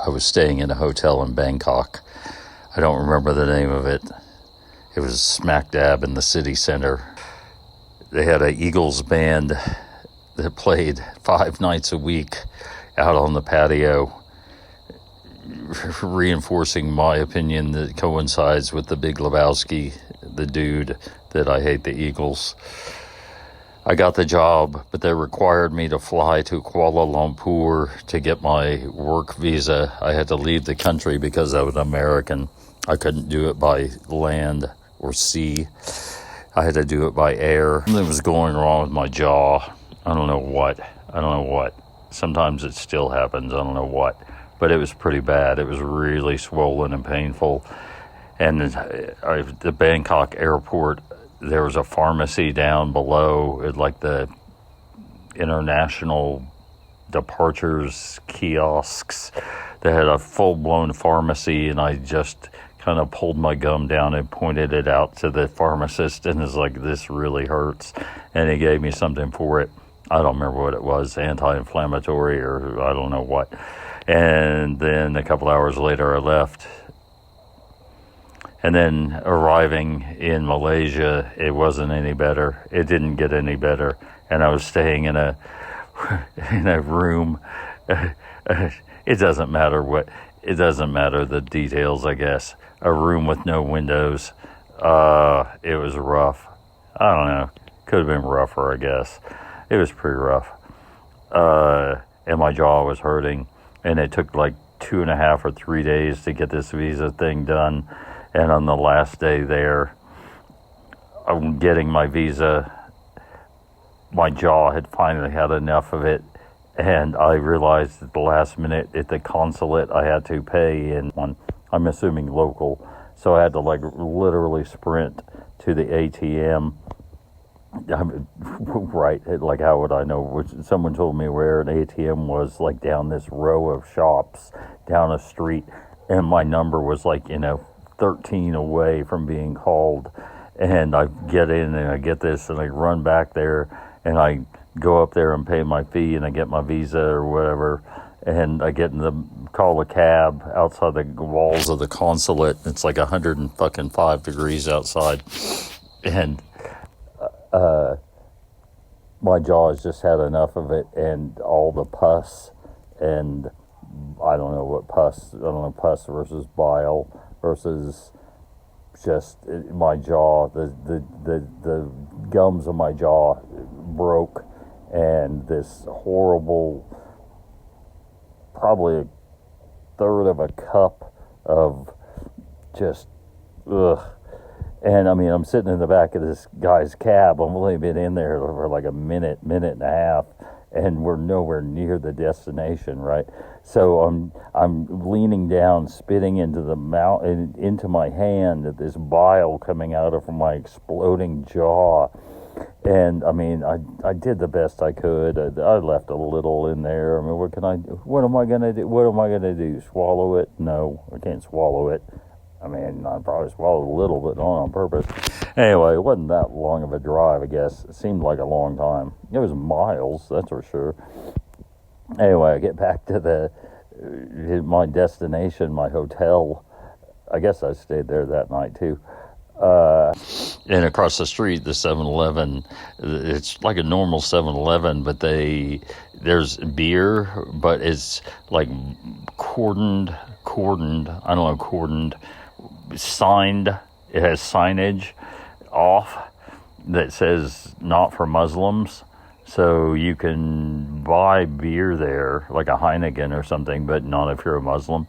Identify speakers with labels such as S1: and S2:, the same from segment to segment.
S1: I was staying in a hotel in Bangkok. I don't remember the name of it. It was smack dab in the city center. They had an Eagles band that played 5 nights a week out on the patio, reinforcing my opinion that coincides with the Big Lebowski, the dude that I hate the Eagles. I got the job, but they required me to fly to Kuala Lumpur to get my work visa. I had to leave the country because I was an American. I couldn't do it by land or sea. I had to do it by air. Something was going wrong with my jaw. I don't know what. Sometimes it still happens. I don't know what. But it was pretty bad. It was really swollen and painful. And the Bangkok airport, there was a pharmacy down below at like the international departures kiosks that had a full-blown pharmacy, and I just kind of pulled my gum down and pointed it out to the pharmacist and was like, this really hurts. And he gave me something for it. I don't remember what it was, anti-inflammatory or I don't know what. And then a couple hours later I left. And then arriving in Malaysia, it wasn't any better. It didn't get any better. And I was staying in a room. It doesn't matter the details, I guess. A room with no windows. It was rough. I don't know. Could have been rougher, I guess. It was pretty rough. And my jaw was hurting. And it took like 2.5 or 3 days to get this visa thing done. And on the last day there, I'm getting my visa. My jaw had finally had enough of it. And I realized at the last minute at the consulate I had to pay in one, I'm assuming local. So I had to like literally sprint to the ATM. Right, like how would I know? Someone told me where an ATM was, like down this row of shops down a street. And my number was like, 13 away from being called. And I get in and I get this and I run back there and I go up there and pay my fee and I get my visa or whatever. And I call a cab outside the walls of the consulate. It's like 105 degrees outside. And my jaw has just had enough of it, and all the pus, and I don't know pus versus bile versus just my jaw, the gums of my jaw broke, and this horrible, probably 1/3 of a cup of just ugh. And I mean, I'm sitting in the back of this guy's cab. I've only been in there for like a minute and a half, and we're nowhere near the destination, right? So I'm leaning down, spitting into into my hand, this bile coming out of my exploding jaw. And I mean, I did the best I could. I left a little in there. I mean, what am I gonna do? What am I gonna do? Swallow it? No, I can't swallow it. I mean, I probably swallowed a little, but not on purpose. Anyway, it wasn't that long of a drive, I guess. It seemed like a long time. It was miles, that's for sure. Anyway, I get back to my destination, my hotel. I guess I stayed there that night, too. And across the street, the 7-Eleven, it's like a normal 7-Eleven, but there's beer, but it's like cordoned, signed. It has signage off that says not for Muslims, so you can buy beer there, like a Heineken or something, but not if you're a Muslim.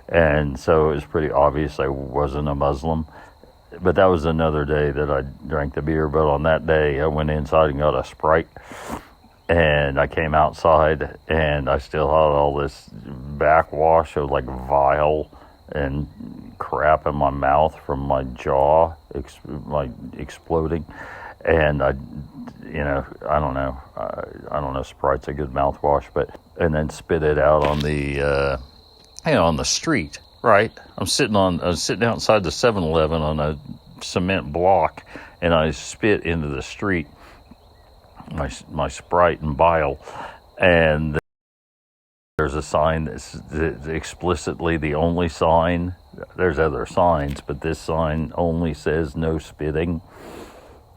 S1: And so it was pretty obvious I wasn't a Muslim. But that was another day that I drank the beer. But on that day, I went inside and got a Sprite. And I came outside, and I still had all this backwash of like vile and crap in my mouth from my jaw exploding. And I don't know, Sprite's a good mouthwash, and then spit it out on the street. Right, I was sitting outside the 7-Eleven on a cement block, and I spit into the street my Sprite and bile, and There's a sign that's explicitly the only sign. There's other signs, but this sign only says no spitting.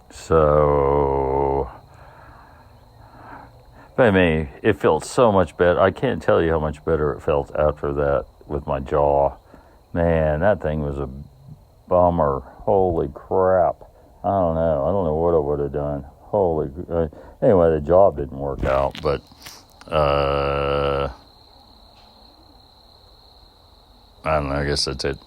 S1: So, but I mean, it felt so much better. I can't tell you how much better it felt after that with my jaw. Man, that thing was a bummer. Holy crap. I don't know what I would have done. Anyway, the job didn't work out, but I don't know, I guess that's it.